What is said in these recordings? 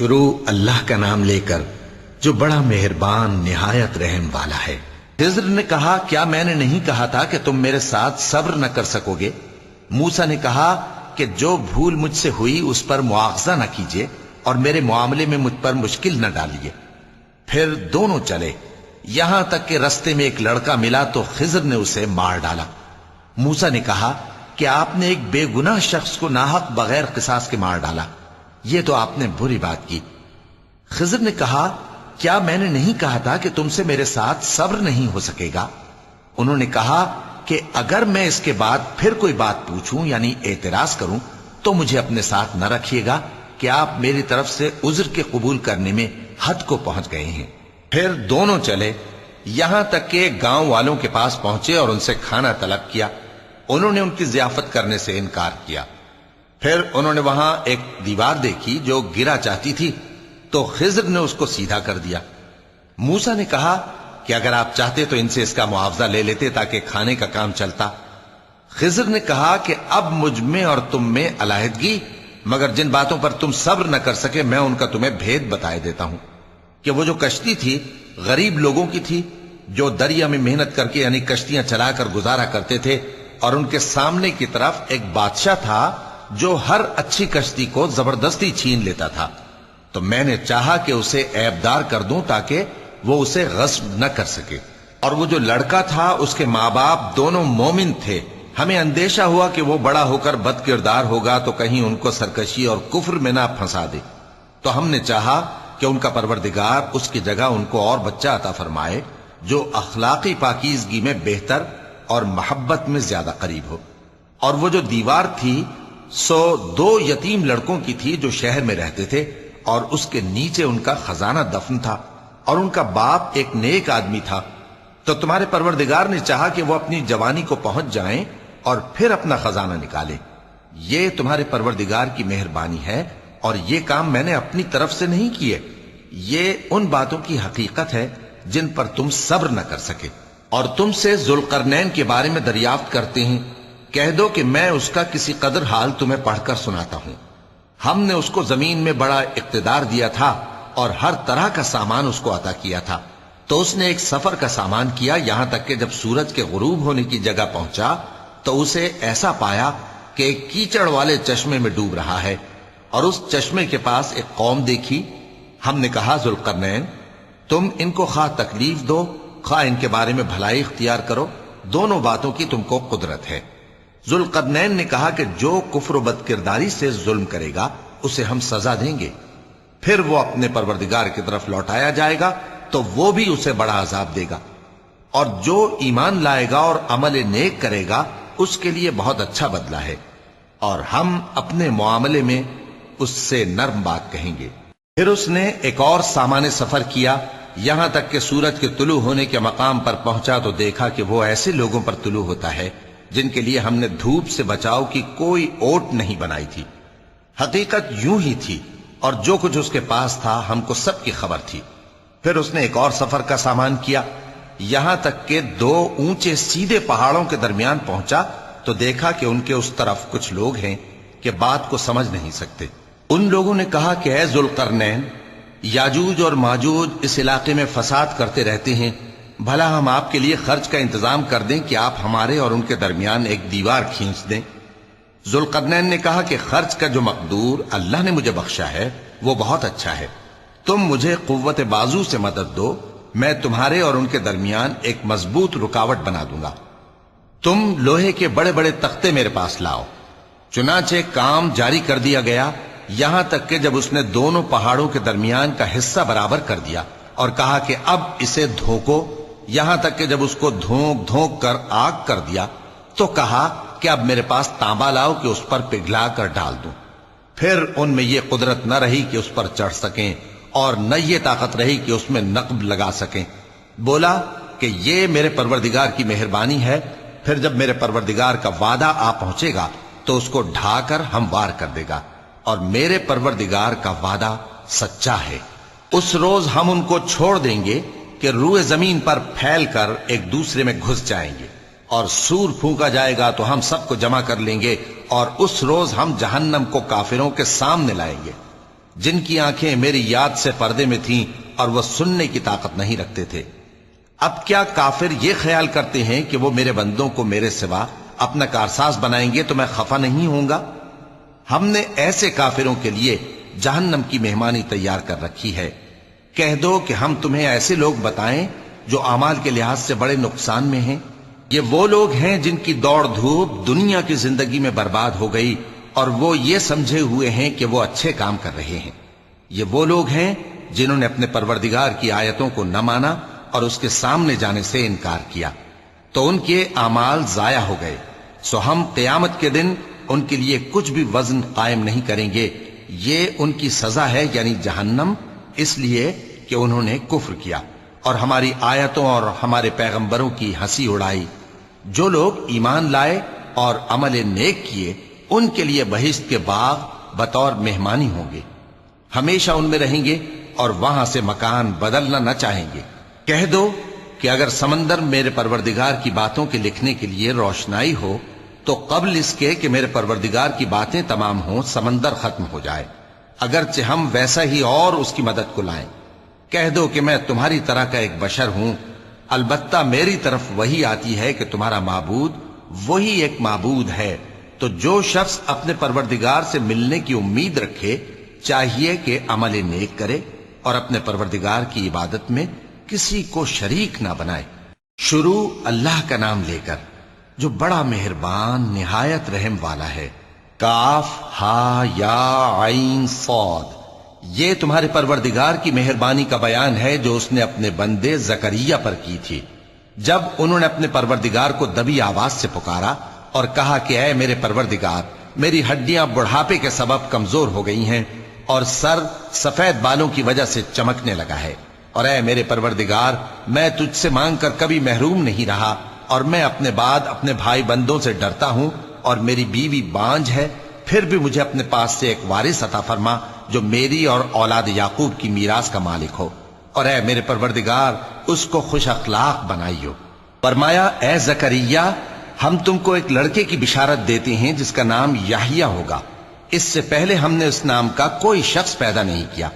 شروع اللہ کا نام لے کر جو بڑا مہربان نہایت رحم والا ہے۔ خضر نے کہا کیا میں نے نہیں کہا تھا کہ تم میرے ساتھ صبر نہ کر سکو گے؟ موسیٰ نے کہا کہ جو بھول مجھ سے ہوئی اس پر مواخذہ نہ کیجیے اور میرے معاملے میں مجھ پر مشکل نہ ڈالیے۔ پھر دونوں چلے، یہاں تک کہ رستے میں ایک لڑکا ملا تو خضر نے اسے مار ڈالا۔ موسیٰ نے کہا کہ آپ نے ایک بے گناہ شخص کو ناحق بغیر قصاص کے مار ڈالا، یہ تو آپ نے بری بات کی۔ خضر نے کہا کیا میں نے نہیں کہا تھا کہ تم سے میرے ساتھ صبر نہیں ہو سکے گا؟ انہوں نے کہا کہ اگر میں اس کے بعد پھر کوئی بات پوچھوں یعنی اعتراض کروں تو مجھے اپنے ساتھ نہ رکھیے گا کہ آپ میری طرف سے عذر کے قبول کرنے میں حد کو پہنچ گئے ہیں۔ پھر دونوں چلے، یہاں تک کہ گاؤں والوں کے پاس پہنچے اور ان سے کھانا طلب کیا۔ انہوں نے ان کی ضیافت کرنے سے انکار کیا۔ پھر انہوں نے وہاں ایک دیوار دیکھی جو گرا چاہتی تھی تو خضر نے اس کو سیدھا کر دیا۔ موسیٰ نے کہا کہ اگر آپ چاہتے تو ان سے اس کا معاوضہ لے لیتے تاکہ کھانے کا کام چلتا۔ خضر نے کہا کہ اب مجھ میں اور تم میں علیحدگی، مگر جن باتوں پر تم صبر نہ کر سکے میں ان کا تمہیں بھید بتائے دیتا ہوں کہ وہ جو کشتی تھی غریب لوگوں کی تھی جو دریا میں محنت کر کے یعنی کشتیاں چلا کر گزارا کرتے تھے، اور ان کے سامنے کی طرف ایک بادشاہ تھا جو ہر اچھی کشتی کو زبردستی چھین لیتا تھا، تو میں نے چاہا کہ اسے عیبدار کر دوں تاکہ وہ اسے غصب نہ کر سکے۔ اور وہ جو لڑکا تھا اس کے ماں باپ دونوں مومن تھے، ہمیں اندیشہ ہوا کہ وہ بڑا ہو کر بد کردار ہوگا تو کہیں ان کو سرکشی اور کفر میں نہ پھنسا دے، تو ہم نے چاہا کہ ان کا پروردگار اس کی جگہ ان کو اور بچہ عطا فرمائے جو اخلاقی پاکیزگی میں بہتر اور محبت میں زیادہ قریب ہو۔ اور وہ جو دیوار تھی سو 2 یتیم لڑکوں کی تھی جو شہر میں رہتے تھے، اور اس کے نیچے ان کا خزانہ دفن تھا، اور ان کا باپ ایک نیک آدمی تھا۔ تو تمہارے پروردگار نے چاہا کہ وہ اپنی جوانی کو پہنچ جائیں اور پھر اپنا خزانہ نکالے۔ یہ تمہارے پروردگار کی مہربانی ہے، اور یہ کام میں نے اپنی طرف سے نہیں کیے، یہ ان باتوں کی حقیقت ہے جن پر تم صبر نہ کر سکے۔ اور تم سے ذوالقرنین کے بارے میں دریافت کرتے ہیں، کہہ دو کہ میں اس کا کسی قدر حال تمہیں پڑھ کر سناتا ہوں۔ ہم نے اس کو زمین میں بڑا اقتدار دیا تھا اور ہر طرح کا سامان اس کو عطا کیا تھا، تو اس نے ایک سفر کا سامان کیا، یہاں تک کہ جب سورج کے غروب ہونے کی جگہ پہنچا تو اسے ایسا پایا کہ ایک کیچڑ والے چشمے میں ڈوب رہا ہے، اور اس چشمے کے پاس ایک قوم دیکھی۔ ہم نے کہا ذوالقرنین تم ان کو خواہ تکلیف دو خواہ ان کے بارے میں بھلائی اختیار کرو، دونوں باتوں کی تم کو قدرت ہے۔ ذوالقرنین نے کہا کہ جو کفر و بد کرداری سے ظلم کرے گا اسے ہم سزا دیں گے، پھر وہ اپنے پروردگار کی طرف لوٹایا جائے گا تو وہ بھی اسے بڑا عذاب دے گا، اور جو ایمان لائے گا اور عمل نیک کرے گا اس کے لیے بہت اچھا بدلہ ہے، اور ہم اپنے معاملے میں اس سے نرم بات کہیں گے۔ پھر اس نے ایک اور سامان سفر کیا، یہاں تک کہ سورج کے طلوع ہونے کے مقام پر پہنچا تو دیکھا کہ وہ ایسے لوگوں پر طلوع ہوتا ہے جن کے لیے ہم نے دھوپ سے بچاؤ کی کوئی اوٹ نہیں بنائی تھی۔ حقیقت یوں ہی تھی، اور جو کچھ اس کے پاس تھا ہم کو سب کی خبر تھی۔ پھر اس نے ایک اور سفر کا سامان کیا، یہاں تک کہ 2 اونچے سیدھے پہاڑوں کے درمیان پہنچا تو دیکھا کہ ان کے اس طرف کچھ لوگ ہیں کہ بات کو سمجھ نہیں سکتے۔ ان لوگوں نے کہا کہ اے ذوالقرنین، یاجوج اور ماجوج اس علاقے میں فساد کرتے رہتے ہیں، بھلا ہم آپ کے لیے خرچ کا انتظام کر دیں کہ آپ ہمارے اور ان کے درمیان ایک دیوار کھینچ دیں۔ ذوالقرنین نے کہا کہ خرچ کا جو مقدور اللہ نے مجھے بخشا ہے وہ بہت اچھا ہے، تم مجھے قوت بازو سے مدد دو، میں تمہارے اور ان کے درمیان ایک مضبوط رکاوٹ بنا دوں گا۔ تم لوہے کے بڑے بڑے تختے میرے پاس لاؤ۔ چنانچہ کام جاری کر دیا گیا، یہاں تک کہ جب اس نے دونوں پہاڑوں کے درمیان کا حصہ برابر کر دیا اور کہا کہ اب اسے دھوکو، یہاں تک کہ جب اس کو دھونک دھونک کر آگ کر دیا تو کہا کہ اب میرے پاس تانبا لاؤ کہ اس پر پگھلا کر ڈال دوں۔ پھر ان میں یہ قدرت نہ رہی کہ اس پر چڑھ سکیں، اور نہ یہ طاقت رہی کہ اس میں نقب لگا سکیں۔ بولا کہ یہ میرے پروردگار کی مہربانی ہے، پھر جب میرے پروردگار کا وعدہ آ پہنچے گا تو اس کو ڈھا کر ہموار کر دے گا، اور میرے پروردگار کا وعدہ سچا ہے۔ اس روز ہم ان کو چھوڑ دیں گے کہ روئے زمین پر پھیل کر ایک دوسرے میں گھس جائیں گے، اور سور پھونکا جائے گا تو ہم سب کو جمع کر لیں گے، اور اس روز ہم جہنم کو کافروں کے سامنے لائیں گے۔ جن کی آنکھیں میری یاد سے پردے میں تھیں اور وہ سننے کی طاقت نہیں رکھتے تھے۔ اب کیا کافر یہ خیال کرتے ہیں کہ وہ میرے بندوں کو میرے سوا اپنا کارساز بنائیں گے تو میں خفا نہیں ہوں گا؟ ہم نے ایسے کافروں کے لیے جہنم کی مہمانی تیار کر رکھی ہے۔ کہہ دو کہ ہم تمہیں ایسے لوگ بتائیں جو اعمال کے لحاظ سے بڑے نقصان میں ہیں۔ یہ وہ لوگ ہیں جن کی دوڑ دھوپ دنیا کی زندگی میں برباد ہو گئی اور وہ یہ سمجھے ہوئے ہیں کہ وہ اچھے کام کر رہے ہیں۔ یہ وہ لوگ ہیں جنہوں نے اپنے پروردگار کی آیتوں کو نہ مانا اور اس کے سامنے جانے سے انکار کیا، تو ان کے اعمال ضائع ہو گئے۔ سو ہم قیامت کے دن ان کے لیے کچھ بھی وزن قائم نہیں کریں گے۔ یہ ان کی سزا ہے، یعنی جہنم، اس لیے کہ انہوں نے کفر کیا اور ہماری آیتوں اور ہمارے پیغمبروں کی ہنسی اڑائی۔ جو لوگ ایمان لائے اور عمل نیک کیے ان کے لیے بہشت کے باغ بطور مہمانی ہوں گے، ہمیشہ ان میں رہیں گے اور وہاں سے مکان بدلنا نہ چاہیں گے۔ کہہ دو کہ اگر سمندر میرے پروردگار کی باتوں کے لکھنے کے لیے روشنائی ہو تو قبل اس کے کہ میرے پروردگار کی باتیں تمام ہوں سمندر ختم ہو جائے، اگرچہ ہم ویسا ہی اور اس کی مدد کو لائیں۔ کہہ دو کہ میں تمہاری طرح کا ایک بشر ہوں، البتہ میری طرف وہی آتی ہے کہ تمہارا معبود وہی ایک معبود ہے۔ تو جو شخص اپنے پروردگار سے ملنے کی امید رکھے چاہیے کہ عمل نیک کرے اور اپنے پروردگار کی عبادت میں کسی کو شریک نہ بنائے۔ شروع اللہ کا نام لے کر جو بڑا مہربان نہایت رحم والا ہے۔ کاف ہا یا عین صاد، یہ تمہارے پروردگار کی مہربانی کا بیان ہے جو اس نے اپنے بندے زکریا پر کی تھی، جب انہوں نے اپنے پروردگار کو دبی آواز سے پکارا اور کہا کہ اے میرے پروردگار، میری ہڈیاں بڑھاپے کے سبب کمزور ہو گئی ہیں اور سر سفید بالوں کی وجہ سے چمکنے لگا ہے، اور اے میرے پروردگار، میں تجھ سے مانگ کر کبھی محروم نہیں رہا، اور میں اپنے بعد اپنے بھائی بندوں سے ڈرتا ہوں اور میری بیوی بانجھ ہے، پھر بھی مجھے اپنے پاس سے ایک وارث عطا فرما جو میری اور اولاد یعقوب کی میراث کا مالک ہو، اور اے میرے پروردگار اس کو خوش اخلاق بنائیو۔ فرمایا اے زکریا، ہم تم کو ایک لڑکے کی بشارت دیتے ہیں جس کا نام یحییٰ ہوگا، اس سے پہلے ہم نے اس نام کا کوئی شخص پیدا نہیں کیا۔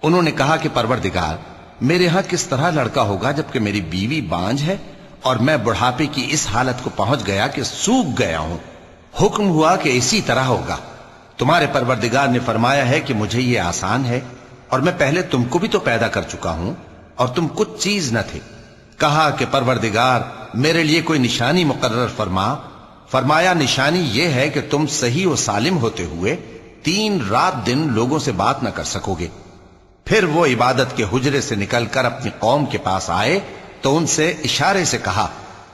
انہوں نے کہا کہ پروردگار، میرے ہاں کس طرح لڑکا ہوگا جبکہ میری بیوی بانجھ ہے اور میں بڑھاپے کی اس حالت کو پہنچ گیا کہ سوکھ گیا ہوں۔ حکم ہوا کہ اسی طرح ہوگا۔ تمہارے پروردگار نے فرمایا ہے کہ مجھے یہ آسان ہے، اور میں پہلے تم کو بھی تو پیدا کر چکا ہوں اور تم کچھ چیز نہ تھے۔ کہا کہ پروردگار میرے لیے کوئی نشانی مقرر فرما۔ فرمایا نشانی یہ ہے کہ تم صحیح و سالم ہوتے ہوئے 3 رات دن لوگوں سے بات نہ کر سکو گے۔ پھر وہ عبادت کے حجرے سے نکل کر اپنی قوم کے پاس آئے تو ان سے اشارے سے کہا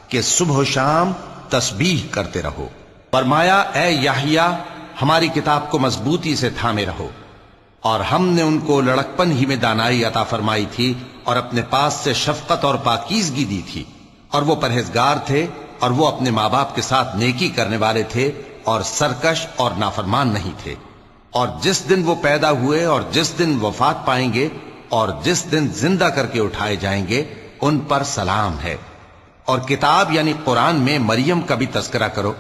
کہ صبح و شام تسبیح کرتے رہو۔ فرمایا اے یحییٰ، ہماری کتاب کو مضبوطی سے تھامے رہو، اور ہم نے ان کو لڑکپن ہی میں دانائی عطا فرمائی تھی اور اپنے پاس سے شفقت اور پاکیزگی دی تھی، اور وہ پرہیزگار تھے اور وہ اپنے ماں باپ کے ساتھ نیکی کرنے والے تھے اور سرکش اور نافرمان نہیں تھے۔ اور جس دن وہ پیدا ہوئے اور جس دن وفات پائیں گے اور جس دن زندہ کر کے اٹھائے جائیں گے ان پر سلام ہے۔ اور کتاب یعنی قرآن میں مریم کا بھی تذکرہ کرو،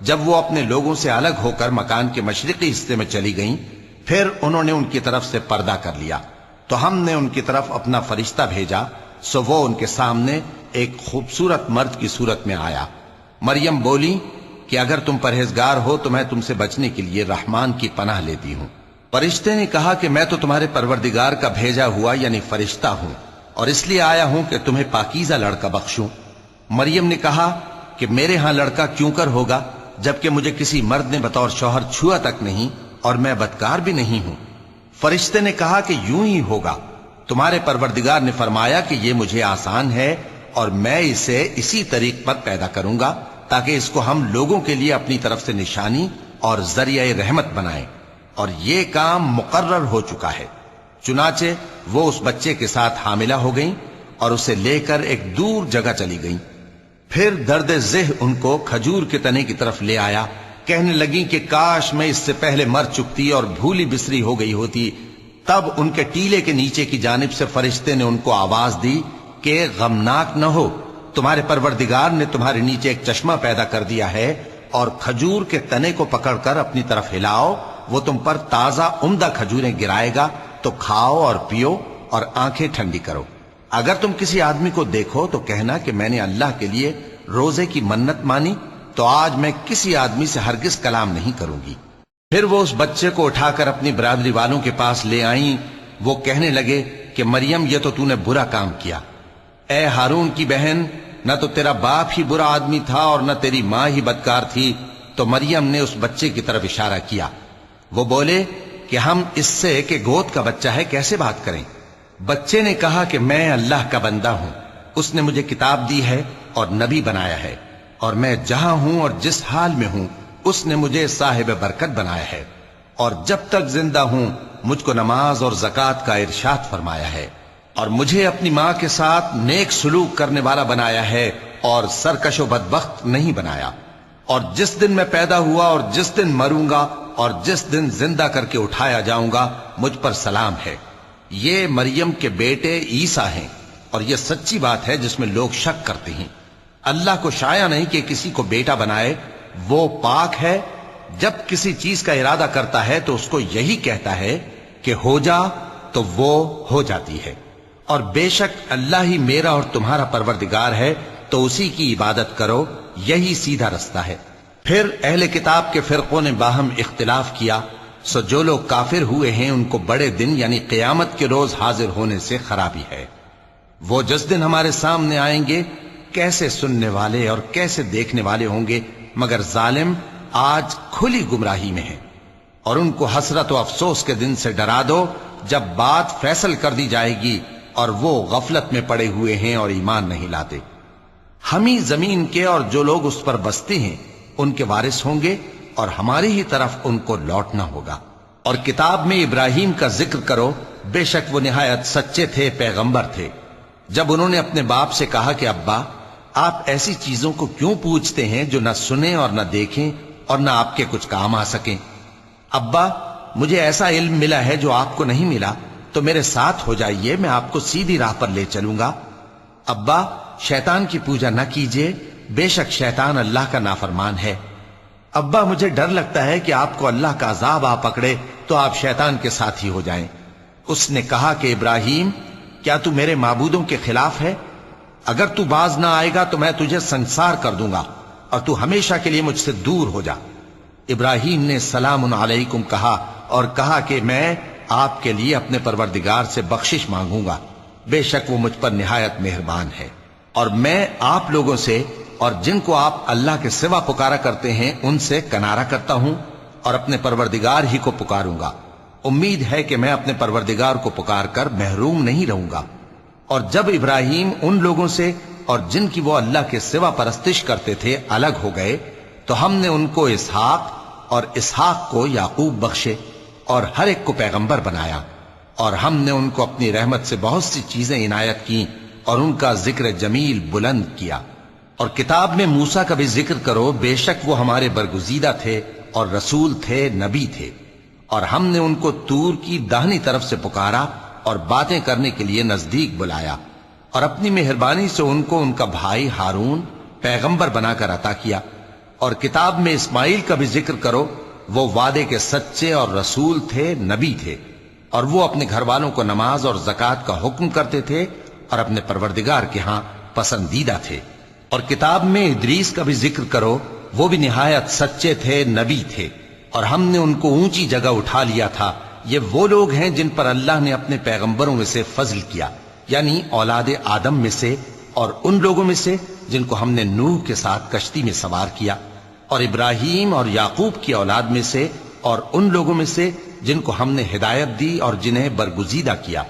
جب وہ اپنے لوگوں سے الگ ہو کر مکان کے مشرقی حصے میں چلی گئیں، پھر انہوں نے ان کی طرف سے پردہ کر لیا تو ہم نے ان کی طرف اپنا فرشتہ بھیجا، سو وہ ان کے سامنے ایک خوبصورت مرد کی صورت میں آیا۔ مریم بولی کہ اگر تم پرہیزگار ہو تو میں تم سے بچنے کے لیے رحمان کی پناہ لیتی ہوں۔ فرشتے نے کہا کہ میں تو تمہارے پروردگار کا بھیجا ہوا یعنی فرشتہ ہوں، اور اس لیے آیا ہوں کہ تمہیں پاکیزہ لڑکا بخشوں۔ مریم نے کہا کہ میرے ہاں لڑکا کیوں کر ہوگا جبکہ مجھے کسی مرد نے بطور شوہر چھوا تک نہیں اور میں بدکار بھی نہیں ہوں۔ فرشتے نے کہا کہ یوں ہی ہوگا۔ تمہارے پروردگار نے فرمایا کہ یہ مجھے آسان ہے اور میں اسے اسی طریق پر پیدا کروں گا تاکہ اس کو ہم لوگوں کے لیے اپنی طرف سے نشانی اور ذریعہ رحمت بنائیں، اور یہ کام مقرر ہو چکا ہے۔ چنانچہ وہ اس بچے کے ساتھ حاملہ ہو گئیں اور اسے لے کر ایک دور جگہ چلی گئیں۔ پھر درد ذہ ان کو کھجور کے تنے کی طرف لے آیا، کہنے لگیں کہ کاش میں اس سے پہلے مر چکتی اور بھولی بسری ہو گئی ہوتی۔ تب ان کے ٹیلے کے نیچے کی جانب سے فرشتے نے ان کو آواز دی کہ غمناک نہ ہو، تمہارے پروردگار نے تمہارے نیچے ایک چشمہ پیدا کر دیا ہے، اور کھجور کے تنے کو پکڑ کر اپنی طرف ہلاؤ وہ تم پر تازہ عمدہ کھجوریں گرائے گا، تو کھاؤ اور پیو اور آنکھیں ٹھنڈی کرو۔ اگر تم کسی آدمی کو دیکھو تو کہنا کہ میں نے اللہ کے لیے روزے کی منت مانی، تو آج میں کسی آدمی سے ہرگز کلام نہیں کروں گی۔ پھر وہ اس بچے کو اٹھا کر اپنی برادری والوں کے پاس لے آئیں۔ وہ کہنے لگے کہ مریم، یہ تو نے برا کام کیا۔ اے ہارون کی بہن، نہ تو تیرا باپ ہی برا آدمی تھا اور نہ تیری ماں ہی بدکار تھی۔ تو مریم نے اس بچے کی طرف اشارہ کیا۔ وہ بولے کہ ہم اس سے کہ گود کا بچہ ہے کیسے بات کریں؟ بچے نے کہا کہ میں اللہ کا بندہ ہوں، اس نے مجھے کتاب دی ہے اور نبی بنایا ہے، اور میں جہاں ہوں اور جس حال میں ہوں اس نے مجھے صاحب برکت بنایا ہے، اور جب تک زندہ ہوں مجھ کو نماز اور زکوٰۃ کا ارشاد فرمایا ہے، اور مجھے اپنی ماں کے ساتھ نیک سلوک کرنے والا بنایا ہے اور سرکش و بدبخت نہیں بنایا، اور جس دن میں پیدا ہوا اور جس دن مروں گا اور جس دن زندہ کر کے اٹھایا جاؤں گا مجھ پر سلام ہے۔ یہ مریم کے بیٹے عیسیٰ ہیں، اور یہ سچی بات ہے جس میں لوگ شک کرتے ہیں۔ اللہ کو شایع نہیں کہ کسی کو بیٹا بنائے، وہ پاک ہے۔ جب کسی چیز کا ارادہ کرتا ہے تو اس کو یہی کہتا ہے کہ ہو جا، تو وہ ہو جاتی ہے۔ اور بے شک اللہ ہی میرا اور تمہارا پروردگار ہے، تو اسی کی عبادت کرو، یہی سیدھا رستہ ہے۔ پھر اہل کتاب کے فرقوں نے باہم اختلاف کیا، سو جو لوگ کافر ہوئے ہیں ان کو بڑے دن یعنی قیامت کے روز حاضر ہونے سے خرابی ہے۔ وہ جس دن ہمارے سامنے آئیں گے کیسے سننے والے اور کیسے دیکھنے والے ہوں گے، مگر ظالم آج کھلی گمراہی میں ہیں۔ اور ان کو حسرت و افسوس کے دن سے ڈرا دو جب بات فیصل کر دی جائے گی اور وہ غفلت میں پڑے ہوئے ہیں اور ایمان نہیں لاتے۔ ہم ہی زمین کے اور جو لوگ اس پر بستے ہیں ان کے وارث ہوں گے، اور ہماری ہی طرف ان کو لوٹنا ہوگا۔ اور کتاب میں ابراہیم کا ذکر کرو، بے شک وہ نہایت سچے تھے، پیغمبر تھے۔ جب انہوں نے اپنے باپ سے کہا کہ ابا، آپ ایسی چیزوں کو کیوں پوچھتے ہیں جو نہ سنیں اور نہ دیکھیں اور نہ آپ کے کچھ کام آ سکیں؟ ابا، مجھے ایسا علم ملا ہے جو آپ کو نہیں ملا، تو میرے ساتھ ہو جائیے، میں آپ کو سیدھی راہ پر لے چلوں گا۔ ابا، شیطان کی پوجا نہ کیجیے، بے شک شیطان اللہ کا نافرمان ہے۔ ابا، مجھے ڈر لگتا ہے کہ آپ کو اللہ کا عذاب آ پکڑے تو آپ شیطان کے ساتھی ہو جائیں۔ اس نے کہا کہ ابراہیم، کیا تو میرے معبودوں کے خلاف ہے؟ اگر تو باز نہ آئے گا تو میں تجھے سنسار کر دوں گا اور تو ہمیشہ کے لیے مجھ سے دور ہو جا۔ ابراہیم نے سلام علیکم کہا اور کہا کہ میں آپ کے لیے اپنے پروردگار سے بخشش مانگوں گا، بے شک وہ مجھ پر نہایت مہربان ہے۔ اور میں آپ لوگوں سے اور جن کو آپ اللہ کے سوا پکارا کرتے ہیں ان سے کنارہ کرتا ہوں اور اپنے پروردگار ہی کو پکاروں گا۔ امید ہے کہ میں اپنے پروردگار کو پکار کر محروم نہیں رہوں گا۔ اور جب ابراہیم ان لوگوں سے اور جن کی وہ اللہ کے سوا پرستش کرتے تھے الگ ہو گئے تو ہم نے ان کو اسحاق اور اسحاق کو یعقوب بخشے اور ہر ایک کو پیغمبر بنایا، اور ہم نے ان کو اپنی رحمت سے بہت سی چیزیں عنایت کی اور ان کا ذکر جمیل بلند کیا۔ اور کتاب میں موسیٰ کا بھی ذکر کرو، بے شک وہ ہمارے برگزیدہ تھے اور رسول تھے، نبی تھے، اور ہم نے ان کو طور کی داہنی طرف سے پکارا اور باتیں کرنے کے لیے نزدیک بلایا، اور اپنی مہربانی سے ان کو ان کا بھائی ہارون پیغمبر بنا کر عطا کیا۔ اور کتاب میں اسماعیل کا بھی ذکر کرو، وہ وعدے کے سچے اور رسول تھے، نبی تھے، اور وہ اپنے گھر والوں کو نماز اور زکوٰۃ کا حکم کرتے تھے اور اپنے پروردگار کے ہاں پسندیدہ تھے۔ اور کتاب میں ادریس کا بھی ذکر کرو، وہ بھی نہایت سچے تھے، نبی تھے، اور ہم نے ان کو اونچی جگہ اٹھا لیا تھا۔ یہ وہ لوگ ہیں جن پر اللہ نے اپنے پیغمبروں میں سے فضل کیا، یعنی اولاد آدم میں سے، اور ان لوگوں میں سے جن کو ہم نے نوح کے ساتھ کشتی میں سوار کیا، اور ابراہیم اور یعقوب کی اولاد میں سے، اور ان لوگوں میں سے جن کو ہم نے ہدایت دی اور جنہیں برگزیدہ کیا۔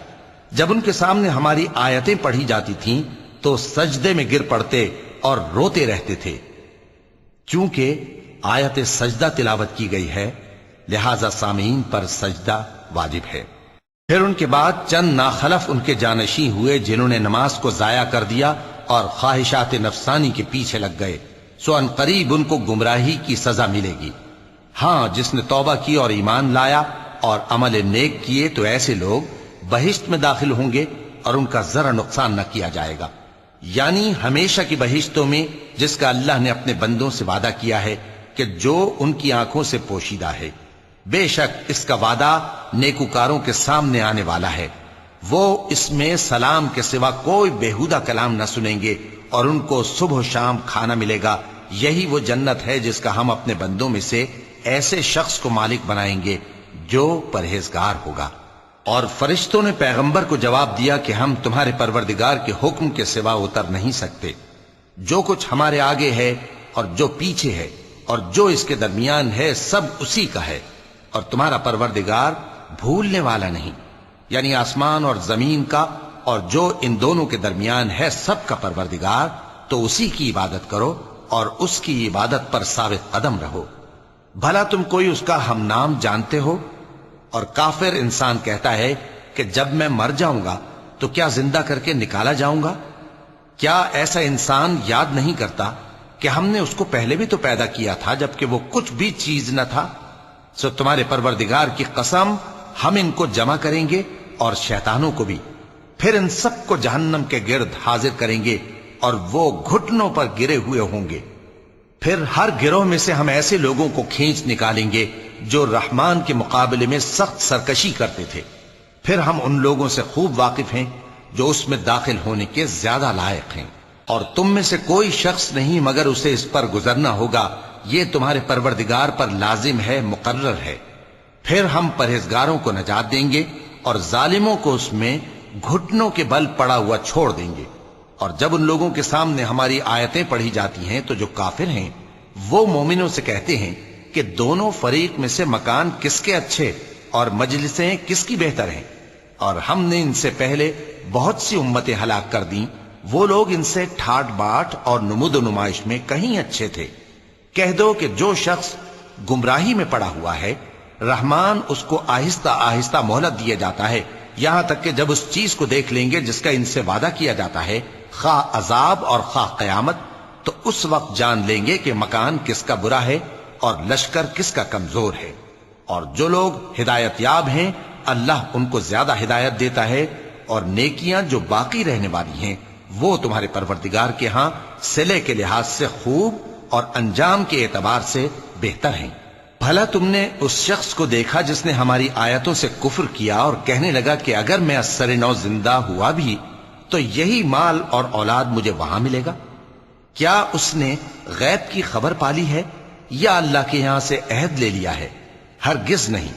جب ان کے سامنے ہماری آیتیں پڑھی جاتی تھیں تو سجدے میں گر پڑتے اور روتے رہتے تھے۔ چونکہ آیت سجدہ تلاوت کی گئی ہے لہذا سامعین پر سجدہ واجب ہے۔ پھر ان کے بعد چند ناخلف ان کے جانشین ہوئے جنہوں نے نماز کو ضائع کر دیا اور خواہشات نفسانی کے پیچھے لگ گئے، سو ان قریب ان کو گمراہی کی سزا ملے گی۔ ہاں، جس نے توبہ کی اور ایمان لایا اور عمل نیک کیے تو ایسے لوگ بہشت میں داخل ہوں گے اور ان کا ذرا نقصان نہ کیا جائے گا، یعنی ہمیشہ کی بہشتوں میں جس کا اللہ نے اپنے بندوں سے وعدہ کیا ہے کہ جو ان کی آنکھوں سے پوشیدہ ہے۔ بے شک اس کا وعدہ نیکوکاروں کے سامنے آنے والا ہے، وہ اس میں سلام کے سوا کوئی بیہودہ کلام نہ سنیں گے اور ان کو صبح و شام کھانا ملے گا۔ یہی وہ جنت ہے جس کا ہم اپنے بندوں میں سے ایسے شخص کو مالک بنائیں گے جو پرہیزگار ہوگا۔ اور فرشتوں نے پیغمبر کو جواب دیا کہ ہم تمہارے پروردگار کے حکم کے سوا اتر نہیں سکتے۔ جو کچھ ہمارے آگے ہے اور جو پیچھے ہے اور جو اس کے درمیان ہے سب اسی کا ہے، اور تمہارا پروردگار بھولنے والا نہیں، یعنی آسمان اور زمین کا اور جو ان دونوں کے درمیان ہے سب کا پروردگار، تو اسی کی عبادت کرو اور اس کی عبادت پر ثابت قدم رہو۔ بھلا تم کوئی اس کا ہم نام جانتے ہو؟ اور کافر انسان کہتا ہے کہ جب میں مر جاؤں گا تو کیا زندہ کر کے نکالا جاؤں گا؟ کیا ایسا انسان یاد نہیں کرتا کہ ہم نے اس کو پہلے بھی تو پیدا کیا تھا جبکہ وہ کچھ بھی چیز نہ تھا؟ سو تمہارے پروردگار کی قسم ہم ان کو جمع کریں گے اور شیطانوں کو بھی، پھر ان سب کو جہنم کے گرد حاضر کریں گے اور وہ گھٹنوں پر گرے ہوئے ہوں گے۔ پھر ہر گروہ میں سے ہم ایسے لوگوں کو کھینچ نکالیں گے جو رحمان کے مقابلے میں سخت سرکشی کرتے تھے، پھر ہم ان لوگوں سے خوب واقف ہیں جو اس میں داخل ہونے کے زیادہ لائق ہیں، اور تم میں سے کوئی شخص نہیں مگر اسے اس پر گزرنا ہوگا، یہ تمہارے پروردگار پر لازم ہے، مقرر ہے۔ پھر ہم پرہیزگاروں کو نجات دیں گے اور ظالموں کو اس میں گھٹنوں کے بل پڑا ہوا چھوڑ دیں گے۔ اور جب ان لوگوں کے سامنے ہماری آیتیں پڑھی جاتی ہیں تو جو کافر ہیں وہ مومنوں سے کہتے ہیں کہ دونوں فریق میں سے مکان کس کے اچھے اور مجلسیں کس کی بہتر ہیں، اور ہم نے ان سے پہلے بہت سی امتیں ہلاک کر دیں، وہ لوگ ان سے ٹھاٹ باٹ اور نمود و نمائش میں کہیں اچھے تھے۔ کہہ دو کہ جو شخص گمراہی میں پڑا ہوا ہے رحمان اس کو آہستہ آہستہ مہلت دیا جاتا ہے، یہاں تک کہ جب اس چیز کو دیکھ لیں گے جس کا ان سے وعدہ کیا جاتا ہے، خواہ عذاب اور خواہ قیامت، تو اس وقت جان لیں گے کہ مکان کس کا برا ہے اور لشکر کس کا کمزور ہے۔ اور جو لوگ ہدایت یاب ہیں اللہ ان کو زیادہ ہدایت دیتا ہے، اور نیکیاں جو باقی رہنے والی ہیں وہ تمہارے پروردگار کے ہاں صلے کے لحاظ سے خوب اور انجام کے اعتبار سے بہتر ہیں۔ بھلا تم نے اس شخص کو دیکھا جس نے ہماری آیتوں سے کفر کیا اور کہنے لگا کہ اگر میں ازسر نو زندہ ہوا بھی تو یہی مال اور اولاد مجھے وہاں ملے گا؟ کیا اس نے غیب کی خبر پالی ہے یا اللہ کے یہاں سے عہد لے لیا ہے؟ ہرگز نہیں،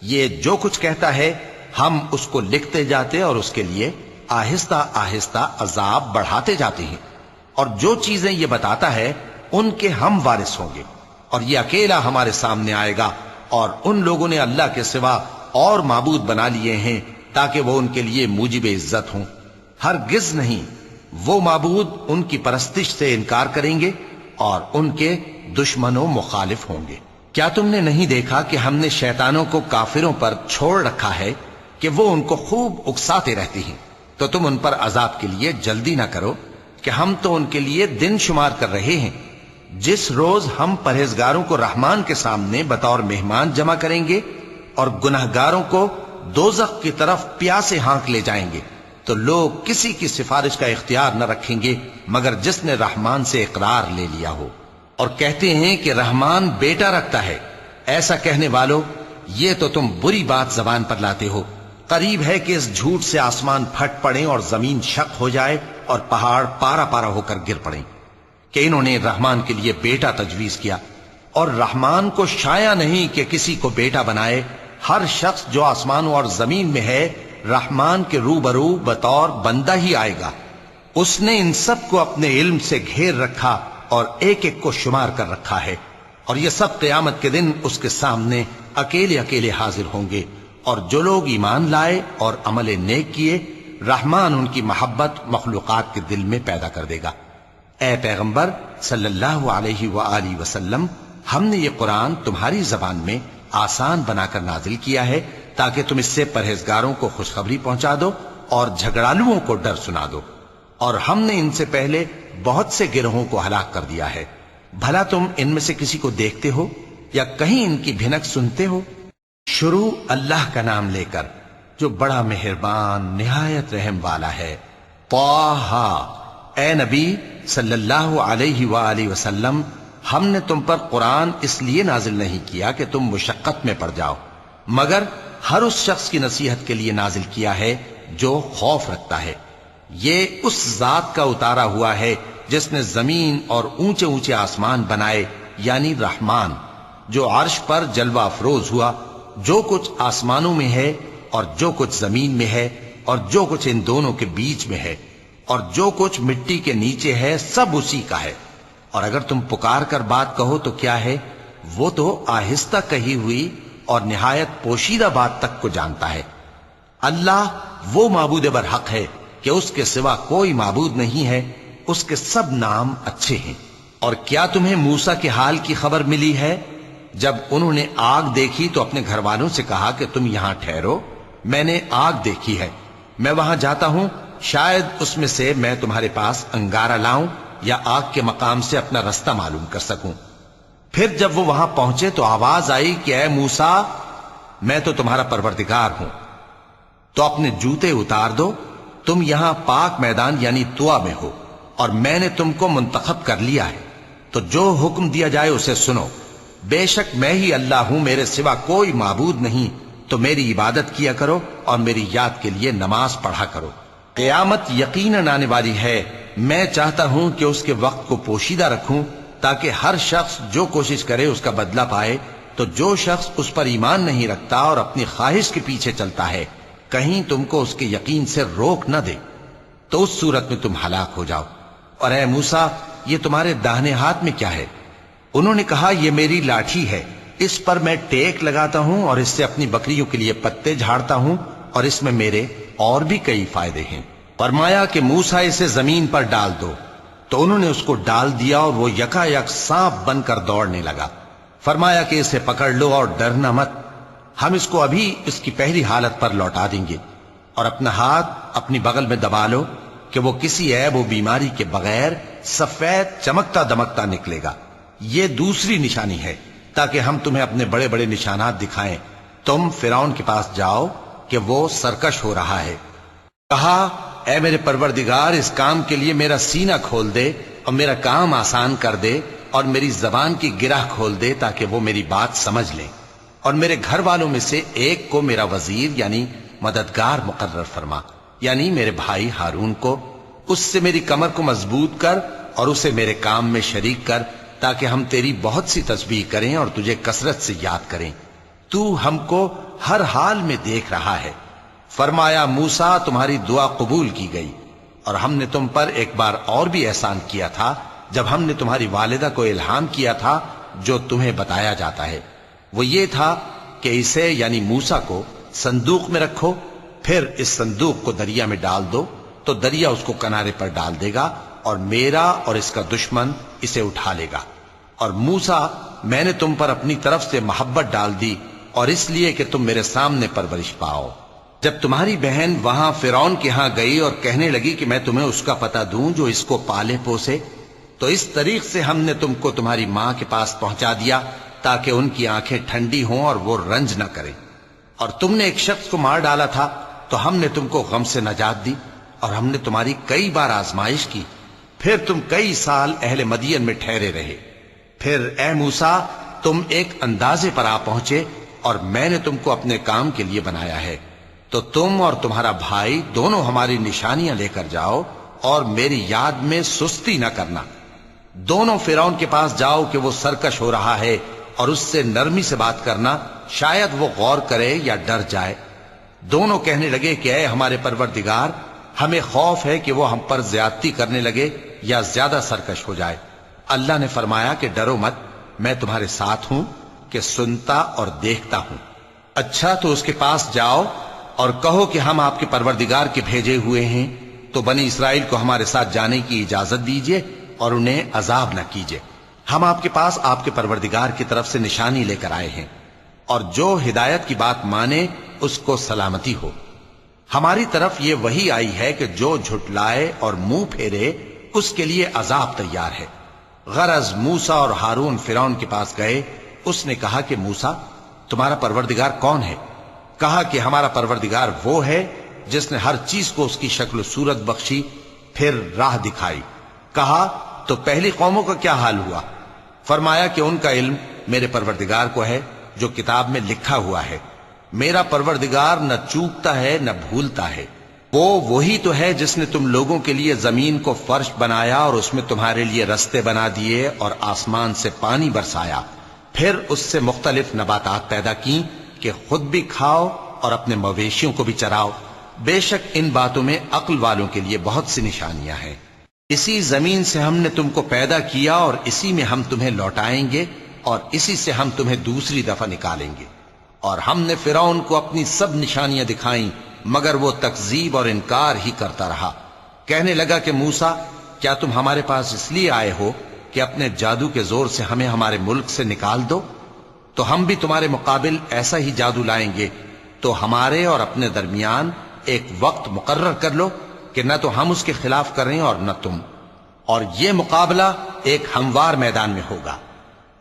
یہ جو کچھ کہتا ہے ہم اس کو لکھتے جاتے اور اس کے لیے آہستہ آہستہ عذاب بڑھاتے جاتے ہیں، اور جو چیزیں یہ بتاتا ہے ان کے ہم وارث ہوں گے، اور یہ اکیلا ہمارے سامنے آئے گا، اور ان لوگوں نے اللہ کے سوا اور معبود بنا لیے ہیں تاکہ وہ ان کے لیے موجب عزت ہوں۔ ہرگز نہیں، وہ معبود ان کی پرستش سے انکار کریں گے اور ان کے دشمن و مخالف ہوں گے۔ کیا تم نے نہیں دیکھا کہ ہم نے شیطانوں کو کافروں پر چھوڑ رکھا ہے کہ وہ ان کو خوب اکساتے رہتی ہیں؟ تو تم ان پر عذاب کے لیے جلدی نہ کرو کہ ہم تو ان کے لیے دن شمار کر رہے ہیں، جس روز ہم پرہیزگاروں کو رحمان کے سامنے بطور مہمان جمع کریں گے اور گناہگاروں کو دوزخ کی طرف پیاسے ہانک لے جائیں گے، تو لوگ کسی کی سفارش کا اختیار نہ رکھیں گے مگر جس نے رحمان سے اقرار لے لیا ہو، اور کہتے ہیں کہ رحمان بیٹا رکھتا ہے۔ ایسا کہنے والوں، یہ تو تم بری بات زبان پر لاتے ہو۔ قریب ہے کہ اس جھوٹ سے آسمان پھٹ پڑیں اور زمین شق ہو جائے اور پہاڑ پارا پارا ہو کر گر پڑیں کہ انہوں نے رحمان کے لیے بیٹا تجویز کیا، اور رحمان کو شایع نہیں کہ کسی کو بیٹا بنائے۔ ہر شخص جو آسمانوں اور زمین میں ہے رحمان کے روبرو بطور بندہ ہی آئے گا۔ اس نے ان سب کو اپنے علم سے گھیر رکھا اور ایک ایک کو شمار کر رکھا ہے، اور یہ سب قیامت کے دن اس کے سامنے اکیلے اکیلے حاضر ہوں گے۔ اور جو لوگ ایمان لائے اور عمل نیک کیے رحمان ان کی محبت مخلوقات کے دل میں پیدا کر دے گا۔ اے پیغمبر صلی اللہ علیہ وآلہ وسلم، ہم نے یہ قرآن تمہاری زبان میں آسان بنا کر نازل کیا ہے تاکہ تم اس سے پرہیزگاروں کو خوشخبری پہنچا دو اور جھگڑالوؤں کو ڈر سنا دو، اور ہم نے ان سے پہلے بہت سے گروہوں کو ہلاک کر دیا ہے۔ بھلا تم ان میں سے کسی کو دیکھتے ہو یا کہیں ان کی بھنک سنتے ہو؟ شروع اللہ کا نام لے کر جو بڑا مہربان نہایت رحم والا ہے۔ طٰہٰ، اے نبی صلی اللہ علیہ وآلہ وسلم، ہم نے تم پر قرآن اس لیے نازل نہیں کیا کہ تم مشقت میں پڑ جاؤ، مگر ہر اس شخص کی نصیحت کے لیے نازل کیا ہے جو خوف رکھتا ہے۔ یہ اس ذات کا اتارا ہوا ہے جس نے زمین اور اونچے اونچے آسمان بنائے، یعنی رحمان، جو عرش پر جلوہ افروز ہوا۔ جو کچھ آسمانوں میں ہے اور جو کچھ زمین میں ہے اور جو کچھ ان دونوں کے بیچ میں ہے اور جو کچھ مٹی کے نیچے ہے، سب اسی کا ہے۔ اور اگر تم پکار کر بات کہو تو کیا ہے، وہ تو آہستہ کہی ہوئی اور نہایت پوشیدہ بات تک کو جانتا ہے۔ اللہ وہ معبود برحق ہے کہ اس کے سوا کوئی معبود نہیں ہے، اس کے سب نام اچھے ہیں۔ اور کیا تمہیں موسیٰ کے حال کی خبر ملی ہے؟ جب انہوں نے آگ دیکھی تو اپنے گھر والوں سے کہا کہ تم یہاں ٹھہرو، میں نے آگ دیکھی ہے، میں وہاں جاتا ہوں، شاید اس میں سے میں تمہارے پاس انگارہ لاؤں یا آگ کے مقام سے اپنا رستہ معلوم کر سکوں۔ پھر جب وہ وہاں پہنچے تو آواز آئی کہ اے موسیٰ، میں تو تمہارا پروردگار ہوں، تو اپنے جوتے اتار دو، تم یہاں پاک میدان یعنی طوا میں ہو، اور میں نے تم کو منتخب کر لیا ہے، تو جو حکم دیا جائے اسے سنو۔ بے شک میں ہی اللہ ہوں، میرے سوا کوئی معبود نہیں، تو میری عبادت کیا کرو اور میری یاد کے لیے نماز پڑھا کرو۔ قیامت یقیناً آنے والی ہے، میں چاہتا ہوں کہ اس کے وقت کو پوشیدہ رکھوں تاکہ ہر شخص جو کوشش کرے اس کا بدلہ پائے، تو جو شخص اس پر ایمان نہیں رکھتا اور اپنی خواہش کے پیچھے چلتا ہے، کہیں تم کو اس کے یقین سے روک نہ دے، تو اس صورت میں تم ہلاک ہو جاؤ۔ اور اے موسیٰ، یہ تمہارے داہنے ہاتھ میں کیا ہے؟ انہوں نے کہا یہ میری لاٹھی ہے، اس پر میں ٹیک لگاتا ہوں اور اس سے اپنی بکریوں کے لیے پتے جھاڑتا ہوں، اور اس میں میرے اور بھی کئی فائدے ہیں۔ فرمایا کہ موسیٰ اسے زمین پر ڈال دو، تو انہوں نے اس کو ڈال دیا اور وہ یکا یک سانپ بن کر دوڑنے لگا۔ فرمایا کہ اسے پکڑ لو اور ڈرنا مت، ہم اس کو ابھی اس کی پہلی حالت پر لوٹا دیں گے، اور اپنا ہاتھ اپنی بغل میں دبا لو کہ وہ کسی عیب و بیماری کے بغیر سفید چمکتا دمکتا نکلے گا۔ یہ دوسری نشانی ہے تاکہ ہم تمہیں اپنے بڑے بڑے نشانات دکھائیں۔ تم فرعون کے پاس جاؤ کہ وہ سرکش ہو رہا ہے۔ کہا اے میرے پروردگار، اس کام کے لیے میرا سینہ کھول دے اور میرا کام آسان کر دے اور میری زبان کی گرہ کھول دے تاکہ وہ میری بات سمجھ لیں، اور میرے گھر والوں میں سے ایک کو میرا وزیر یعنی مددگار مقرر فرما، یعنی میرے بھائی ہارون کو۔ اس سے میری کمر کو مضبوط کر اور اسے میرے کام میں شریک کر تاکہ ہم تیری بہت سی تسبیح کریں اور تجھے کثرت سے یاد کریں، تو ہم کو ہر حال میں دیکھ رہا ہے۔ فرمایا موسیٰ، تمہاری دعا قبول کی گئی، اور ہم نے تم پر ایک بار اور بھی احسان کیا تھا جب ہم نے تمہاری والدہ کو الہام کیا تھا جو تمہیں بتایا جاتا ہے۔ وہ یہ تھا کہ اسے یعنی موسیٰ کو صندوق میں رکھو، پھر اس صندوق کو دریا میں ڈال دو تو دریا اس کو کنارے پر ڈال دے گا، اور میرا اور اس کا دشمن اسے اٹھا لے گا۔ اور موسیٰ، میں نے تم پر اپنی طرف سے محبت ڈال دی، اور اس لیے کہ تم میرے سامنے پرورش پاؤ۔ جب تمہاری بہن وہاں فرعون کے ہاں گئی اور کہنے لگی کہ میں تمہیں اس کا پتہ دوں جو اس کو پالے پوسے، تو اس طریق سے ہم نے تم کو تمہاری ماں کے پاس پہنچا دیا تاکہ ان کی آنکھیں ٹھنڈی ہوں اور وہ رنج نہ کریں۔ اور تم نے ایک شخص کو مار ڈالا تھا تو ہم نے تم کو غم سے نجات دی، اور ہم نے تمہاری کئی بار آزمائش کی، پھر تم کئی سال اہل مدین میں ٹھہرے رہے۔ پھر اے موسیٰ، تم ایک اندازے پر آ پہنچے اور میں نے تم کو اپنے کام کے لیے بنایا ہے، تو تم اور تمہارا بھائی دونوں ہماری نشانیاں لے کر جاؤ اور میری یاد میں سستی نہ کرنا۔ دونوں فرعون کے پاس جاؤ کہ وہ سرکش ہو رہا ہے، اور اس سے نرمی سے بات کرنا، شاید وہ غور کرے یا ڈر جائے۔ دونوں کہنے لگے کہ اے ہمارے پروردگار، ہمیں خوف ہے کہ وہ ہم پر زیادتی کرنے لگے یا زیادہ سرکش ہو جائے۔ اللہ نے فرمایا کہ ڈرو مت، میں تمہارے ساتھ ہوں کہ سنتا اور دیکھتا ہوں۔ اچھا تو اس کے پاس جاؤ اور کہو کہ ہم آپ کے پروردگار کے بھیجے ہوئے ہیں، تو بنی اسرائیل کو ہمارے ساتھ جانے کی اجازت دیجیے اور انہیں عذاب نہ کیجیے۔ ہم آپ کے پاس آپ کے پروردگار کی طرف سے نشانی لے کر آئے ہیں، اور جو ہدایت کی بات مانے اس کو سلامتی ہو۔ ہماری طرف یہ وحی آئی ہے کہ جو جھٹلائے اور منہ پھیرے اس کے لیے عذاب تیار ہے۔ غرض موسیٰ اور ہارون فرعون کے پاس گئے، اس نے کہا کہ موسیٰ، تمہارا پروردگار کون ہے؟ کہا کہ ہمارا پروردگار وہ ہے جس نے ہر چیز کو اس کی شکل و صورت بخشی، پھر راہ دکھائی۔ کہا تو پہلی قوموں کا کیا حال ہوا؟ فرمایا کہ ان کا علم میرے پروردگار کو ہے جو کتاب میں لکھا ہوا ہے. میرا پروردگار نہ چوکتا ہے نہ بھولتا ہے. وہ وہی تو ہے جس نے تم لوگوں کے لیے زمین کو فرش بنایا اور اس میں تمہارے لیے رستے بنا دیے اور آسمان سے پانی برسایا، پھر اس سے مختلف نباتات پیدا کی کہ خود بھی کھاؤ اور اپنے مویشیوں کو بھی چراؤ. بے شک ان باتوں میں عقل والوں کے لیے بہت سی نشانیاں ہیں. اسی زمین سے ہم نے تم کو پیدا کیا اور اسی میں ہم تمہیں لوٹائیں گے اور اسی سے ہم تمہیں دوسری دفعہ نکالیں گے. اور ہم نے فرعون کو اپنی سب نشانیاں دکھائیں مگر وہ تکذیب اور انکار ہی کرتا رہا. کہنے لگا کہ موسیٰ، کیا تم ہمارے پاس اس لیے آئے ہو کہ اپنے جادو کے زور سے ہمیں ہمارے ملک سے نکال دو؟ تو ہم بھی تمہارے مقابل ایسا ہی جادو لائیں گے. تو ہمارے اور اپنے درمیان ایک وقت مقرر کر لو کہ نہ تو ہم اس کے خلاف کریں اور نہ تم، اور یہ مقابلہ ایک ہموار میدان میں ہوگا.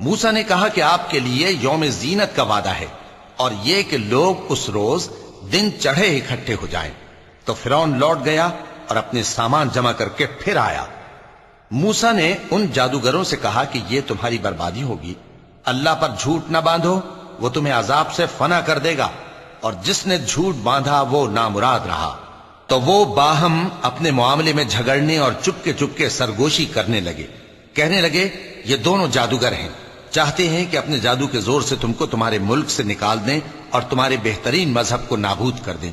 موسیٰ نے کہا کہ آپ کے لیے یوم زینت کا وعدہ ہے اور یہ کہ لوگ اس روز دن چڑھے اکٹھے ہو جائیں. تو فرعون لوٹ گیا اور اپنے سامان جمع کر کے پھر آیا. موسیٰ نے ان جادوگروں سے کہا کہ یہ تمہاری بربادی ہوگی. اللہ پر جھوٹ نہ باندھو، وہ تمہیں عذاب سے فنا کر دے گا، اور جس نے جھوٹ باندھا وہ نامراد رہا. تو وہ باہم اپنے معاملے میں جھگڑنے اور چپکے سرگوشی کرنے لگے. کہنے لگے یہ دونوں جادوگر ہیں، چاہتے ہیں کہ اپنے جادو کے زور سے تم کو تمہارے ملک سے نکال دیں اور تمہارے بہترین مذہب کو نابود کر دیں.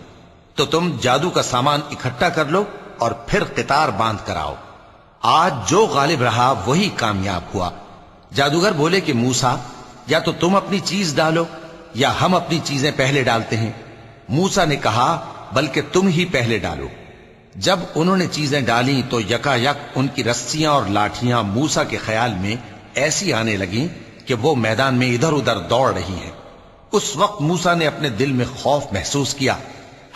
تو تم جادو کا سامان اکٹھا کر لو اور پھر قطار باندھ کر آؤ. آج جو غالب رہا وہی کامیاب ہوا. جادوگر بولے کہ موسیٰ، یا تو تم اپنی چیز ڈالو یا ہم اپنی چیزیں پہلے ڈالتے ہیں. موسیٰ نے کہا بلکہ تم ہی پہلے ڈالو. جب انہوں نے چیزیں ڈالیں تو یکا یک ان کی رسیاں اور لاٹھیاں موسیٰ کے خیال میں ایسی آنے لگیں کہ وہ میدان میں ادھر ادھر دوڑ رہی ہیں. اس وقت موسیٰ نے اپنے دل میں خوف محسوس کیا.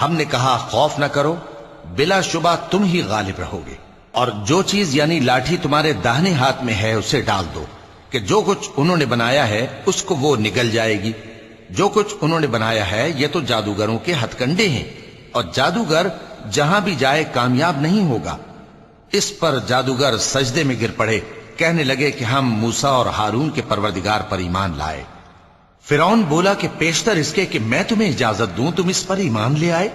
ہم نے کہا خوف نہ کرو، بلا شبہ تم ہی غالب رہو گے. اور جو چیز یعنی لاٹھی تمہارے داہنے ہاتھ میں ہے اسے ڈال دو کہ جو کچھ انہوں نے بنایا ہے اس کو وہ نگل جائے گی. جو کچھ انہوں نے بنایا ہے یہ تو جادوگروں کے ہتھ کنڈے ہیں، اور جادوگر جہاں بھی جائے کامیاب نہیں ہوگا. اس پر جادوگر سجدے میں گر پڑے. کہنے لگے کہ ہم موسیٰ اور ہارون کے پروردگار پر ایمان لائے. فرعون بولا کہ پیشتر اس کے کہ میں تمہیں اجازت دوں تم اس پر ایمان لے آئے.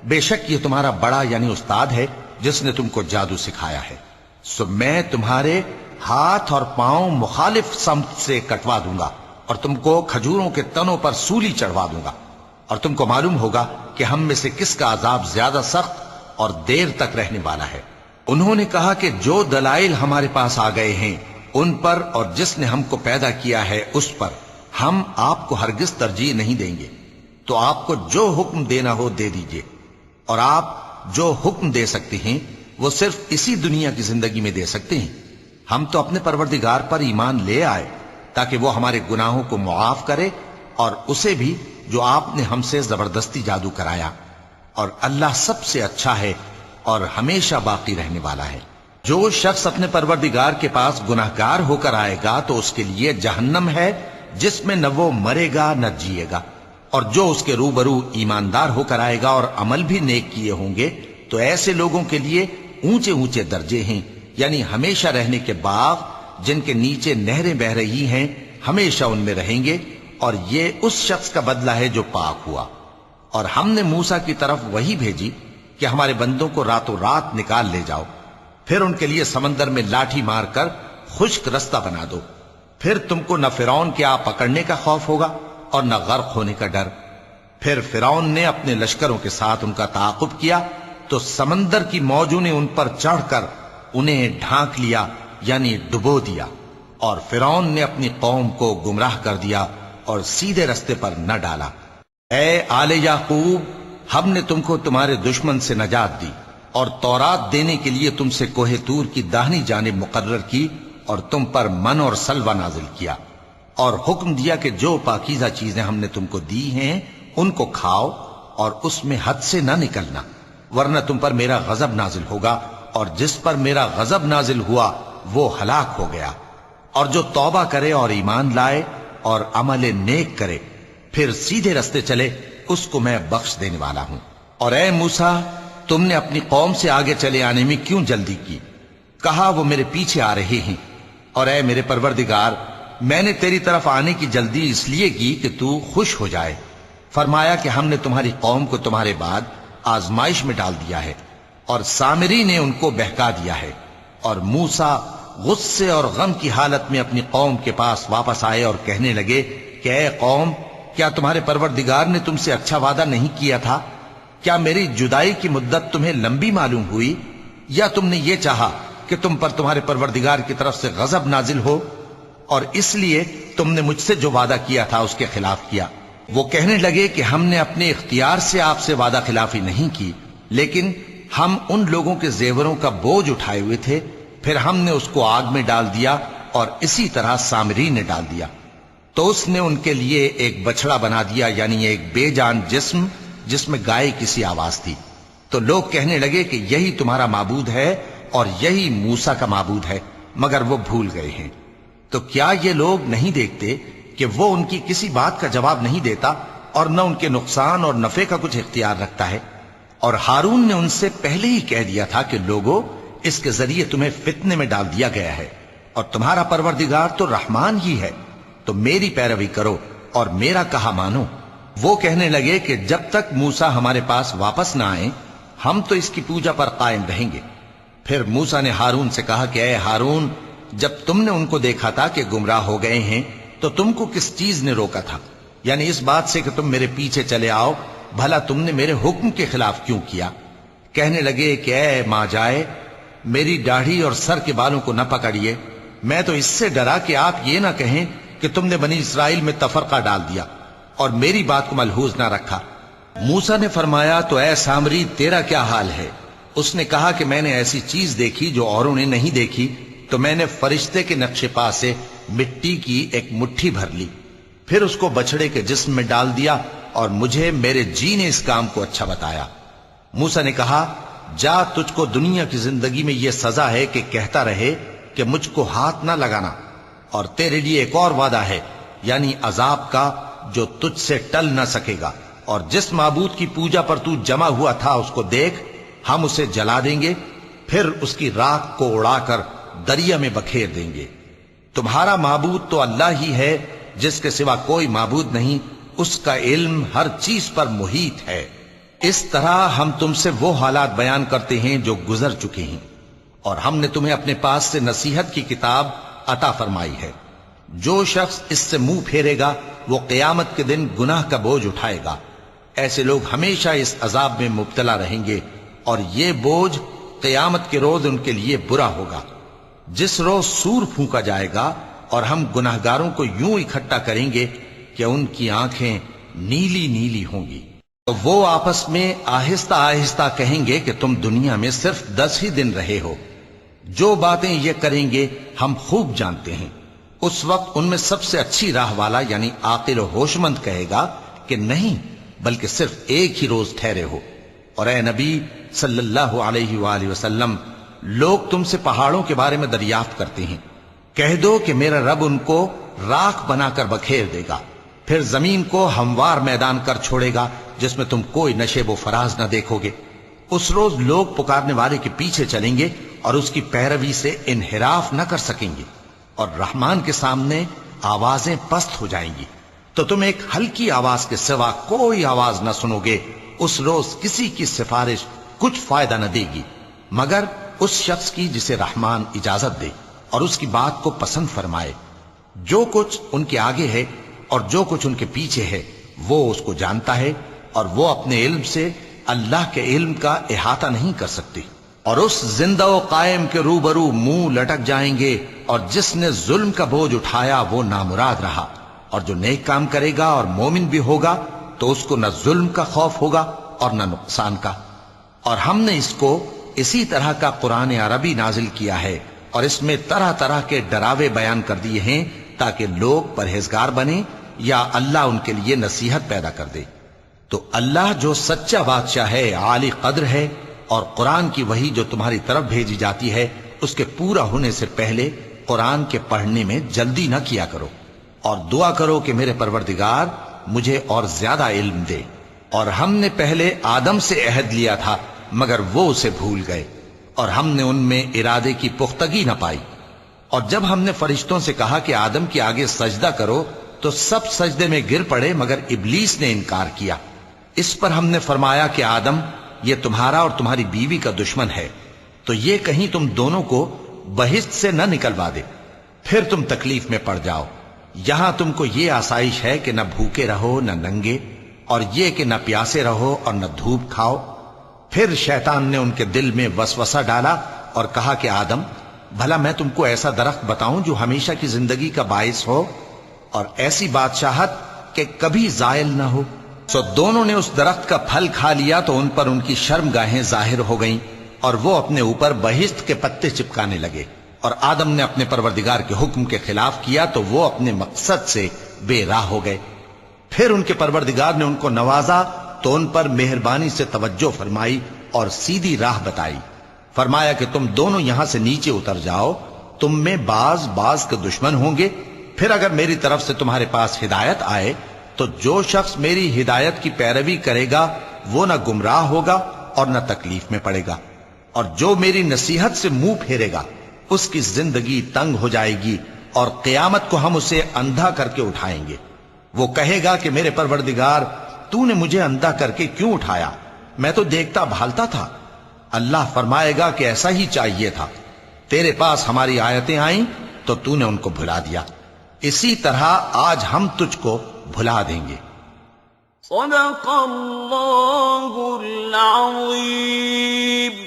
بے شک یہ تمہارا بڑا یعنی استاد ہے جس نے تم کو جادو سکھایا ہے. سو میں تمہارے ہاتھ اور پاؤں مخالف سمت سے کٹوا دوں گا اور تم کو کھجوروں کے تنوں پر سولی چڑھوا دوں گا، اور تم کو معلوم ہوگا کہ ہم میں سے کس کا عذاب زیادہ سخت اور دیر تک رہنے والا ہے. انہوں نے کہا کہ جو دلائل ہمارے پاس آ گئے ہیں ان پر اور جس نے ہم کو پیدا کیا ہے اس پر ہم آپ کو ہرگز ترجیح نہیں دیں گے. تو آپ کو جو حکم دینا ہو دے دیجئے، اور آپ جو حکم دے سکتے ہیں وہ صرف اسی دنیا کی زندگی میں دے سکتے ہیں. ہم تو اپنے پروردگار پر ایمان لے آئے تاکہ وہ ہمارے گناہوں کو معاف کرے اور اسے بھی جو آپ نے ہم سے زبردستی جادو کرایا. اور اللہ سب سے اچھا ہے اور ہمیشہ باقی رہنے والا ہے. جو شخص اپنے پروردگار کے پاس گناہگار ہو کر آئے گا تو اس کے لیے جہنم ہے جس میں نہ وہ مرے گا نہ جیے گا، اور جو اس کے روبرو ایماندار ہو کر آئے گا اور عمل بھی نیک کیے ہوں گے تو ایسے لوگوں کے لیے اونچے اونچے درجے ہیں، یعنی ہمیشہ رہنے کے باغ جن کے نیچے نہریں بہ رہی ہیں، ہمیشہ ان میں رہیں گے. اور یہ اس شخص کا بدلہ ہے جو پاک ہوا. اور ہم نے موسیٰ کی طرف وہی بھیجی کہ ہمارے بندوں کو راتوں رات نکال لے جاؤ، پھر ان کے لیے سمندر میں لاٹھی مار کر خشک رستہ بنا دو. پھر تم کو نہ فرعون کے آ پکڑنے کا خوف ہوگا اور نہ غرق ہونے کا ڈر. پھر فرعون نے اپنے لشکروں کے ساتھ ان کا تعاقب کیا تو سمندر کی موجوں نے ان پر چڑھ کر انہیں ڈھانک لیا یعنی ڈبو دیا. اور فرعون نے اپنی قوم کو گمراہ کر دیا اور سیدھے رستے پر نہ ڈالا. اے آل یعقوب، ہم نے تم کو تمہارے دشمن سے نجات دی اور تورات دینے کے لیے تم سے کوہ طور کی داہنی جانب مقرر کی اور تم پر من اور سلوہ نازل کیا، اور حکم دیا کہ جو پاکیزہ چیزیں ہم نے تم کو دی ہیں ان کو کھاؤ اور اس میں حد سے نہ نکلنا، ورنہ تم پر میرا غضب نازل ہوگا، اور جس پر میرا غضب نازل ہوا وہ ہلاک ہو گیا. اور جو توبہ کرے اور ایمان لائے اور عمل نیک کرے پھر سیدھے رستے چلے اس کو میں بخش دینے والا ہوں. اور اے موسیٰ، تم نے اپنی قوم سے آگے چلے آنے میں کیوں جلدی کی؟ کہا وہ میرے پیچھے آ رہے ہیں. اور اے میرے پروردگار، میں نے تیری طرف آنے کی جلدی اس لیے کی کہ تو خوش ہو جائے۔ فرمایا کہ ہم نے تمہاری قوم کو تمہارے بعد آزمائش میں ڈال دیا ہے اور سامری نے ان کو بہکا دیا ہے۔ اور موسیٰ غصے اور غم کی حالت میں اپنی قوم کے پاس واپس آئے اور کہنے لگے کہ اے قوم، کیا تمہارے پروردگار نے تم سے اچھا وعدہ نہیں کیا تھا؟ کیا میری جدائی کی مدت تمہیں لمبی معلوم ہوئی، یا تم نے یہ چاہا کہ تم پر تمہارے پروردگار کی طرف سے غضب نازل ہو، اور اس لیے تم نے مجھ سے جو وعدہ کیا تھا اس کے خلاف کیا؟ وہ کہنے لگے کہ ہم نے اپنے اختیار سے آپ سے وعدہ خلافی نہیں کی، لیکن ہم ان لوگوں کے زیوروں کا بوجھ اٹھائے ہوئے تھے، پھر ہم نے اس کو آگ میں ڈال دیا، اور اسی طرح سامری نے ڈال دیا۔ تو اس نے ان کے لیے ایک بچڑا بنا دیا، یعنی ایک بے جان جسم جس میں گائے کسی آواز تھی۔ تو لوگ کہنے لگے کہ یہی تمہارا معبود ہے اور یہی موسیٰ کا معبود ہے، مگر وہ بھول گئے ہیں۔ تو کیا یہ لوگ نہیں دیکھتے کہ وہ ان کی کسی بات کا جواب نہیں دیتا اور نہ ان کے نقصان اور نفع کا کچھ اختیار رکھتا ہے؟ اور ہارون نے ان سے پہلے ہی کہہ دیا تھا کہ لوگوں، اس کے ذریعے تمہیں فتنے میں ڈال دیا گیا ہے، اور تمہارا پروردگار تو رحمان ہی ہے، تو میری پیروی کرو اور میرا کہا مانو۔ وہ کہنے لگے کہ جب تک موسیٰ ہمارے پاس واپس نہ آئیں ہم تو اس کی پوجا پر قائم رہیں گے۔ پھر موسیٰ نے ہارون سے کہا کہ اے ہارون، جب تم نے ان کو دیکھا تھا کہ گمراہ ہو گئے ہیں تو تم کو کس چیز نے روکا تھا؟ یعنی اس بات سے کہ تم میرے پیچھے چلے آؤ، بھلا تم نے میرے حکم کے خلاف کیوں کیا؟ کہنے لگے کہ اے ماں جائے، میری داڑھی اور سر کے بالوں کو نہ پکڑیے، میں تو اس سے ڈرا کہ آپ یہ نہ کہیں کہ تم نے بنی اسرائیل میں تفرقہ ڈال دیا اور میری بات کو ملحوظ نہ رکھا۔ موسیٰ نے فرمایا تو اے سامری، تیرا کیا حال ہے؟ اس نے کہا کہ میں نے ایسی چیز دیکھی جو اوروں نے نہیں دیکھی، تو میں نے فرشتے کے نقش پا سے مٹی کی ایک مٹھی بھر لی، پھر اس کو بچڑے کے جسم میں ڈال دیا، اور مجھے میرے جی نے اس کام کو اچھا بتایا۔ موسیٰ نے کہا جا، تجھ کو دنیا کی زندگی میں یہ سزا ہے کہ کہتا رہے کہ مجھ کو ہاتھ نہ لگانا، اور تیرے لیے ایک اور وعدہ ہے، یعنی عذاب کا جو تجھ سے ٹل نہ سکے گا، اور جس معبود کی پوجا پر تو جمع ہوا تھا اس کو دیکھ، ہم اسے جلا دیں گے، پھر اس کی راکھ کو اڑا کر دریا میں بکھیر دیں گے۔ تمہارا معبود تو اللہ ہی ہے، جس کے سوا کوئی معبود نہیں، اس کا علم ہر چیز پر محیط ہے۔ اس طرح ہم تم سے وہ حالات بیان کرتے ہیں جو گزر چکے ہیں، اور ہم نے تمہیں اپنے پاس سے نصیحت کی کتاب عطا فرمائی ہے۔ جو شخص اس سے منہ پھیرے گا وہ قیامت کے دن گناہ کا بوجھ اٹھائے گا۔ ایسے لوگ ہمیشہ اس عذاب میں مبتلا رہیں گے، اور یہ بوجھ قیامت کے روز ان کے لیے برا ہوگا، جس روز سور پھونکا جائے گا، اور ہم گناہگاروں کو یوں اکٹھا کریں گے کہ ان کی آنکھیں نیلی نیلی ہوں گی۔ تو وہ آپس میں آہستہ آہستہ کہیں گے کہ تم دنیا میں صرف 10 ہی دن رہے ہو، جو باتیں یہ کریں گے ہم خوب جانتے ہیں۔ اس وقت ان میں سب سے اچھی راہ والا یعنی عاقل و ہوش مند کہے گا کہ نہیں، بلکہ صرف ایک ہی روز ٹھہرے ہو۔ اور اے نبی صلی اللہ علیہ وآلہ وسلم، لوگ تم سے پہاڑوں کے بارے میں دریافت کرتے ہیں، کہہ دو کہ میرا رب ان کو راکھ بنا کر بکھیر دے گا، پھر زمین کو ہموار میدان کر چھوڑے گا جس میں تم کوئی نشیب و فراز نہ دیکھو گے۔ اس روز لوگ پکارنے والے کے پیچھے چلیں گے اور اس کی پیروی سے انحراف نہ کر سکیں گے، اور رحمان کے سامنے آوازیں پست ہو جائیں گی، تو تم ایک ہلکی آواز کے سوا کوئی آواز نہ سنو گے۔ اس روز کسی کی سفارش کچھ فائدہ نہ دے گی مگر اس شخص کی جسے رحمان اجازت دے اور اس کی بات کو پسند فرمائے۔ جو کچھ ان کے آگے ہے اور جو کچھ ان کے پیچھے ہے وہ اس کو جانتا ہے، اور وہ اپنے علم سے اللہ کے علم کا احاطہ نہیں کر سکتے۔ اور اس زندہ و قائم کے روبرو منہ لٹک جائیں گے، اور جس نے ظلم کا بوجھ اٹھایا وہ نامراد رہا، اور جو نیک کام کرے گا اور مومن بھی ہوگا تو اس کو نہ ظلم کا خوف ہوگا اور نہ نقصان کا۔ اور ہم نے اس کو اسی طرح کا قرآن عربی نازل کیا ہے، اور اس میں طرح طرح کے ڈراوے بیان کر دیے ہیں تاکہ لوگ پرہیزگار بنیں یا اللہ ان کے لیے نصیحت پیدا کر دے۔ تو اللہ جو سچا بادشاہ ہے، عالی قدر ہے، اور قرآن کی وحی جو تمہاری طرف بھیجی جاتی ہے اس کے پورا ہونے سے پہلے قرآن کے پڑھنے میں جلدی نہ کیا کرو، اور دعا کرو کہ میرے پروردگار مجھے اور زیادہ علم دے۔ اور ہم نے پہلے آدم سے عہد لیا تھا مگر وہ اسے بھول گئے، اور ہم نے ان میں ارادے کی پختگی نہ پائی۔ اور جب ہم نے فرشتوں سے کہا کہ آدم کے آگے سجدہ کرو تو سب سجدے میں گر پڑے مگر ابلیس نے انکار کیا۔ اس پر ہم نے فرمایا کہ آدم، یہ تمہارا اور تمہاری بیوی کا دشمن ہے، تو یہ کہیں تم دونوں کو بہشت سے نہ نکلوا دے، پھر تم تکلیف میں پڑ جاؤ۔ یہاں تم کو یہ آسائش ہے کہ نہ بھوکے رہو نہ ننگے، اور یہ کہ نہ پیاسے رہو اور نہ دھوپ کھاؤ۔ پھر شیطان نے ان کے دل میں وسوسہ ڈالا اور کہا کہ آدم، بھلا میں تم کو ایسا درخت بتاؤں جو ہمیشہ کی زندگی کا باعث ہو اور ایسی بادشاہت کہ کبھی زائل نہ ہو؟ سو دونوں نے اس درخت کا پھل کھا لیا تو ان پر ان کی شرمگاہیں ظاہر ہو گئیں اور وہ اپنے اوپر بہشت کے پتے چپکانے لگے۔ اور آدم نے اپنے پروردگار کے حکم کے خلاف کیا تو وہ اپنے مقصد سے بے راہ ہو گئے۔ پھر ان کے پروردگار نے ان کو نوازا تو ان پر مہربانی سے توجہ فرمائی اور سیدھی راہ بتائی۔ فرمایا کہ تم دونوں یہاں سے نیچے اتر جاؤ، تم میں بعض کے دشمن ہوں گے، پھر اگر میری طرف سے تمہارے پاس ہدایت آئے تو جو شخص میری ہدایت کی پیروی کرے گا وہ نہ گمراہ ہوگا اور نہ تکلیف میں پڑے گا، اور جو میری نصیحت سے منہ پھیرے گا اس کی زندگی تنگ ہو جائے گی اور قیامت کو ہم اسے اندھا کر کے اٹھائیں گے۔ وہ کہے گا کہ میرے پروردگار، تو نے مجھے اندھا کر کے کیوں اٹھایا؟ میں تو دیکھتا بھالتا تھا۔ اللہ فرمائے گا کہ ایسا ہی چاہیے تھا، تیرے پاس ہماری آیتیں آئیں تو تو نے ان کو بھلا دیا، اسی طرح آج ہم تجھ کو بھلا دیں گے۔ صدق اللہ العظیم۔